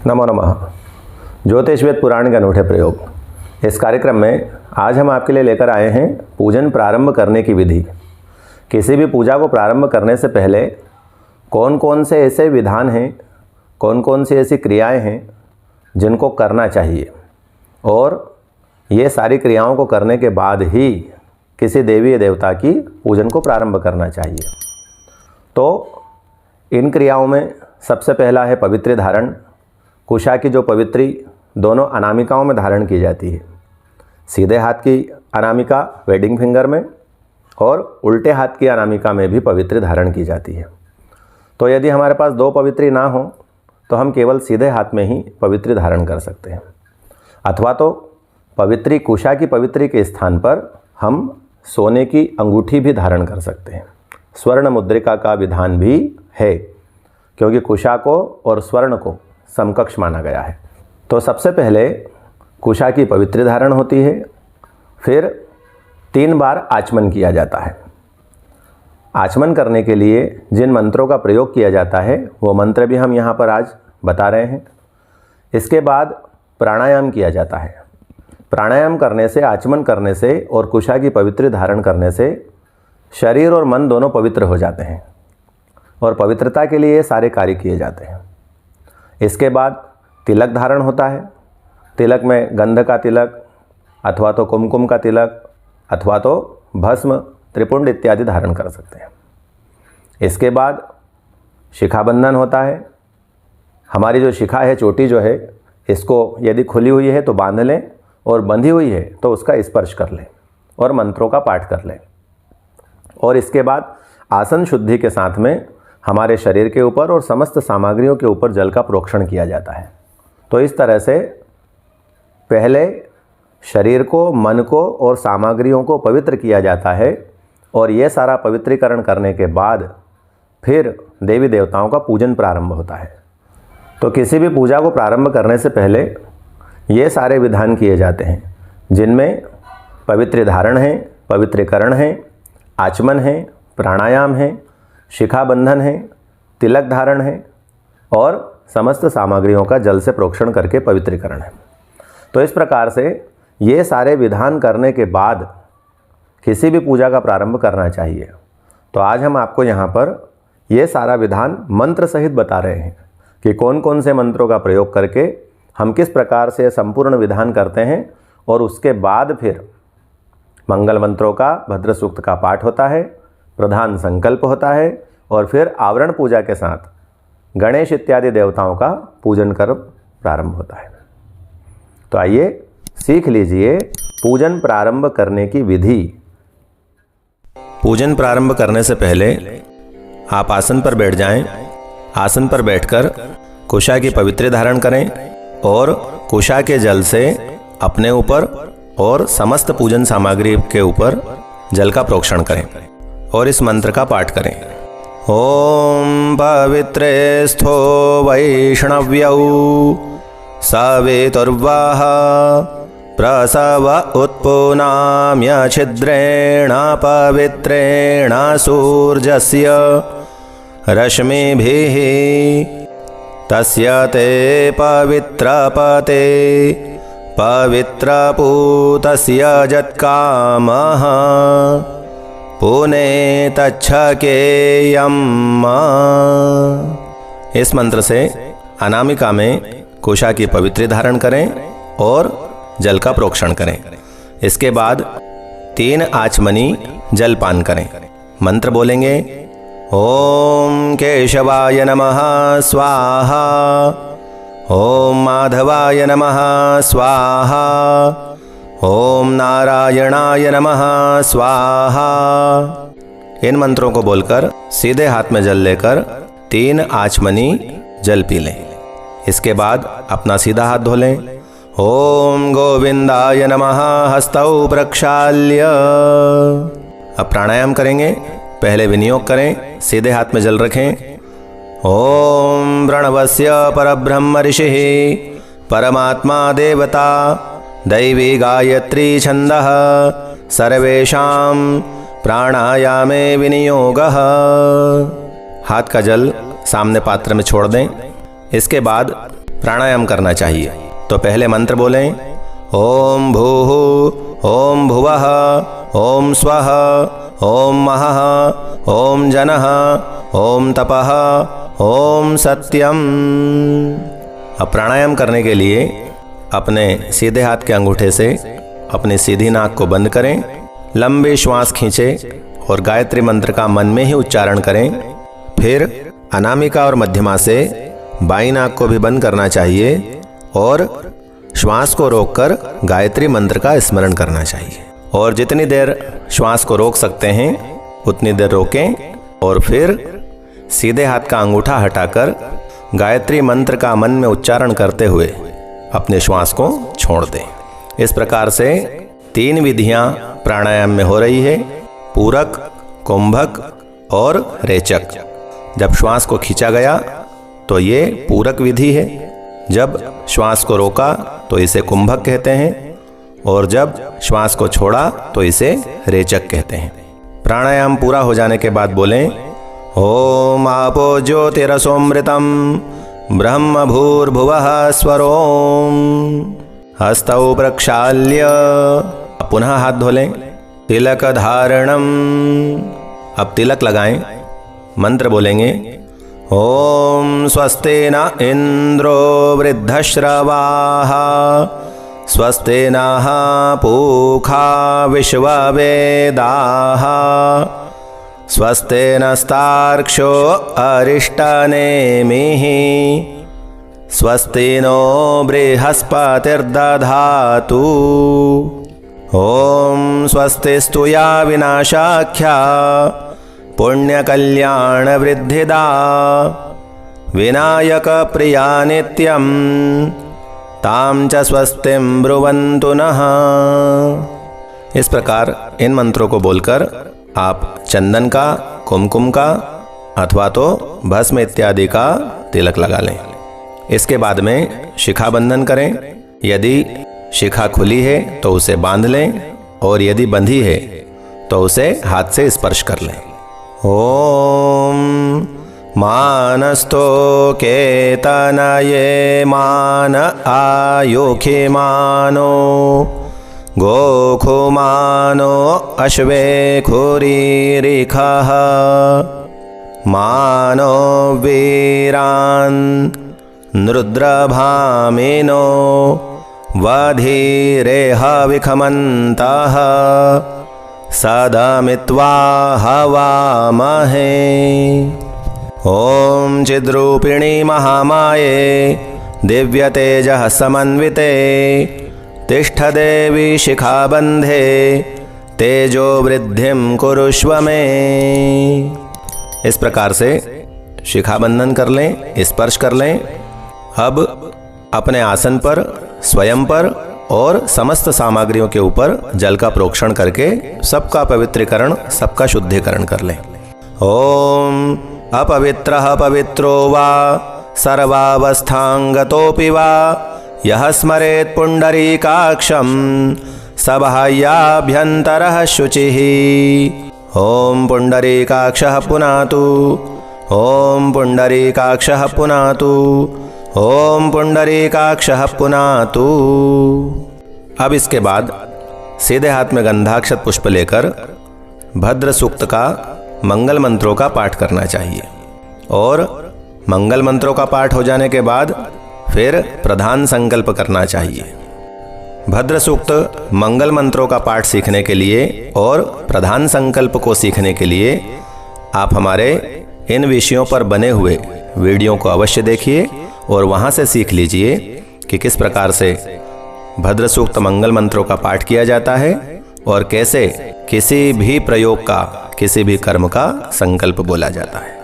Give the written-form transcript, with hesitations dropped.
नमो नमः। ज्योतिष वेद पुराण के अनूठे प्रयोग। इस कार्यक्रम में आज हम आपके लिए लेकर आए हैं पूजन प्रारंभ करने की विधि। किसी भी पूजा को प्रारंभ करने से पहले कौन कौन से ऐसे विधान हैं, कौन कौन सी ऐसी क्रियाएं हैं जिनको करना चाहिए, और ये सारी क्रियाओं को करने के बाद ही किसी देवी या देवता की पूजन को प्रारंभ करना चाहिए। तो इन क्रियाओं में सबसे पहला है पवित्री धारण। कुशा की जो पवित्री दोनों अनामिकाओं में धारण की जाती है, सीधे हाथ की अनामिका वेडिंग फिंगर में और उल्टे हाथ की अनामिका में भी पवित्री धारण की जाती है। तो यदि हमारे पास दो पवित्री ना हो तो हम केवल सीधे हाथ में ही पवित्री धारण कर सकते हैं, अथवा तो पवित्री कुशा की पवित्री के स्थान पर हम सोने की अंगूठी भी धारण कर सकते हैं। स्वर्ण मुद्रिका का विधान भी है, क्योंकि कुशा को और स्वर्ण को समकक्ष माना गया है। तो सबसे पहले कुशा की पवित्री धारण होती है, फिर 3 बार आचमन किया जाता है। आचमन करने के लिए जिन मंत्रों का प्रयोग किया जाता है वो मंत्र भी हम यहाँ पर आज बता रहे हैं। इसके बाद प्राणायाम किया जाता है। प्राणायाम करने से, आचमन करने से और कुशा की पवित्री धारण करने से शरीर और मन दोनों पवित्र हो जाते हैं, और पवित्रता के लिए सारे कार्य किए जाते हैं। इसके बाद तिलक धारण होता है। तिलक में गंध का तिलक, अथवा तो कुमकुम का तिलक, अथवा तो भस्म, त्रिपुंड इत्यादि धारण कर सकते हैं। इसके बाद शिखाबंधन होता है। हमारी जो शिखा है, चोटी जो है, इसको यदि खुली हुई है तो बांध लें, और बंधी हुई है तो उसका स्पर्श कर लें और मंत्रों का पाठ कर लें। और इसके बाद आसन शुद्धि के साथ में हमारे शरीर के ऊपर और समस्त सामग्रियों के ऊपर जल का प्रोक्षण किया जाता है। तो इस तरह से पहले शरीर को, मन को और सामग्रियों को पवित्र किया जाता है, और ये सारा पवित्रीकरण करने के बाद फिर देवी देवताओं का पूजन प्रारंभ होता है। तो किसी भी पूजा को प्रारंभ करने से पहले ये सारे विधान किए जाते हैं, जिनमें पवित्र धारण है, पवित्रीकरण है, आचमन है, प्राणायाम है, शिखाबंधन है, तिलक धारण है, और समस्त सामग्रियों का जल से प्रोक्षण करके पवित्रीकरण है। तो इस प्रकार से ये सारे विधान करने के बाद किसी भी पूजा का प्रारंभ करना चाहिए। तो आज हम आपको यहाँ पर ये सारा विधान मंत्र सहित बता रहे हैं कि कौन कौन से मंत्रों का प्रयोग करके हम किस प्रकार से संपूर्ण विधान करते हैं, और उसके बाद फिर मंगल मंत्रों का, भद्र सूक्त का पाठ होता है, प्रधान संकल्प होता है, और फिर आवरण पूजा के साथ गणेश इत्यादि देवताओं का पूजन कर प्रारंभ होता है। तो आइए सीख लीजिए पूजन प्रारंभ करने की विधि। पूजन प्रारंभ करने से पहले आप आसन पर बैठ जाएं। आसन पर बैठकर कुशा की पवित्री धारण करें और कुशा के जल से अपने ऊपर और समस्त पूजन सामग्री के ऊपर जल का प्रोक्षण करें और इस मंत्र का पाठ करें। ओम पवित्रे स्थो वैष्णव्यौ सवितुर्वः प्रसव उत्पुनाम्य छिद्रेण पवित्रेण सूर्यस्य रश्मिभिः तस्य ते पवित्रपते पवित्रपूतस्य जत्कामः पुने तच्छकेयम्। इस मंत्र से अनामिका में कुशा की पवित्री धारण करें और जल का प्रोक्षण करें। इसके बाद 3 आचमनी जल पान करें। मंत्र बोलेंगे, ओम केशवाय नमः स्वाहा, ओम माधवाय नमः स्वाहा, ओम नारायणाय नमः स्वाहा। इन मंत्रों को बोलकर सीधे हाथ में जल लेकर 3 आचमनी जल पी लें। इसके बाद अपना सीधा हाथ धो लें। ओम गोविंदाय नमः हस्तौ प्रक्षाल्य। अब प्राणायाम करेंगे। पहले विनियोग करें, सीधे हाथ में जल रखें। ओम प्रणवस्य परब्रह्म ऋषिः परमात्मा देवता दैवी गायत्री छंदः सर्वेषां प्राणायामे विनियोगः। हाथ का जल सामने पात्र में छोड़ दें। इसके बाद प्राणायाम करना चाहिए। तो पहले मंत्र बोलें, ओम भूः, ओम भुवः, ओम स्वः, ओम महः, ओम जनः, ओम तपः, ओम सत्यम। अब प्राणायाम करने के लिए अपने सीधे हाथ के अंगूठे से अपनी सीधी नाक को बंद करें, लंबी श्वास खींचें और गायत्री मंत्र का मन में ही उच्चारण करें। फिर अनामिका और मध्यमा से बाईं नाक को भी बंद करना चाहिए और श्वास को रोककर गायत्री मंत्र का स्मरण करना चाहिए। और जितनी देर श्वास को रोक सकते हैं उतनी देर रोकें और फिर सीधे हाथ का अंगूठा हटाकर गायत्री मंत्र का मन में उच्चारण करते हुए अपने श्वास को छोड़ दें। इस प्रकार से 3 विधियां प्राणायाम में हो रही है, पूरक, कुंभक और रेचक। जब श्वास को खींचा गया तो ये पूरक विधि है, जब श्वास को रोका तो इसे कुंभक कहते हैं और जब श्वास को छोड़ा तो इसे रेचक कहते हैं। प्राणायाम पूरा हो जाने के बाद बोलें, ओम आपो ज्योतिरसोमृतम ब्रह्म भूर्भुवः स्वरोम। हस्तौ प्रक्षाल्य, पुनः हाथ धोलें। तिलक धारणम, अब तिलक लगाएं। मंत्र बोलेंगे, ओम स्वस्ति न इंद्रो वृद्धश्रवाः, स्वस्ति नः पूषा विश्ववेदाः, स्वस्ति नस्तार्क्ष्यो अरिष्टनेमिः, स्वस्ति नो बृहस्पतिर्दधातु। ओम स्वस्तिस्तु या विनाशाख्या पुण्यकल्याणवृद्धिदा, विनायकप्रिया नित्यं तां च स्वस्तिं ब्रुवन्तु नः। इस प्रकार इन मंत्रों को बोलकर आप चंदन का, कुमकुम का अथवा तो भस्म इत्यादि का तिलक लगा लें। इसके बाद में शिखा बंधन करें। यदि शिखा खुली है तो उसे बांध लें और यदि बंधी है तो उसे हाथ से स्पर्श कर लें। ओम मानस्तो केतनये मान आयुखि मानो, गोखुमानो अश्वे खुरीरिखः, मानो वीरान् रुद्रभामिनो वधीरेह विखमन्तः, सदमित्वा हवामहे। ओम चिद्रूपिणी महामाये दिव्यतेजः समन्विते, तिष्ठ देवी शिखाबन्धे तेजो वृद्धिं कुरुष्व मे। इस प्रकार से शिखाबंधन कर लें, स्पर्श कर लें। अब अपने आसन पर, स्वयं पर और समस्त सामग्रियों के ऊपर जल का प्रोक्षण करके सबका पवित्रीकरण, सबका शुद्धिकरण कर लें। ओम अपवित्रः पवित्रो वा सर्वावस्थांगतोऽपि वा, यः स्मरेत् पुंडरीकाक्षं स बाह्याभ्यन्तरः शुचिः। ओम पुंडरीकाक्षः पुनातु, ओम पुंडरीकाक्षः पुनातु, ओम पुंडरीकाक्षः पुनातु। अब इसके बाद सीधे हाथ में गंधाक्षत पुष्प लेकर भद्र सूक्त का मंगल मंत्रों का पाठ करना चाहिए और मंगल मंत्रों का पाठ हो जाने के बाद फिर प्रधान संकल्प करना चाहिए। भद्र सूक्त मंगल मंत्रों का पाठ सीखने के लिए और प्रधान संकल्प को सीखने के लिए आप हमारे इन विषयों पर बने हुए वीडियो को अवश्य देखिए और वहाँ से सीख लीजिए कि किस प्रकार से भद्र सूक्त मंगल मंत्रों का पाठ किया जाता है और कैसे किसी भी प्रयोग का, किसी भी कर्म का संकल्प बोला जाता है।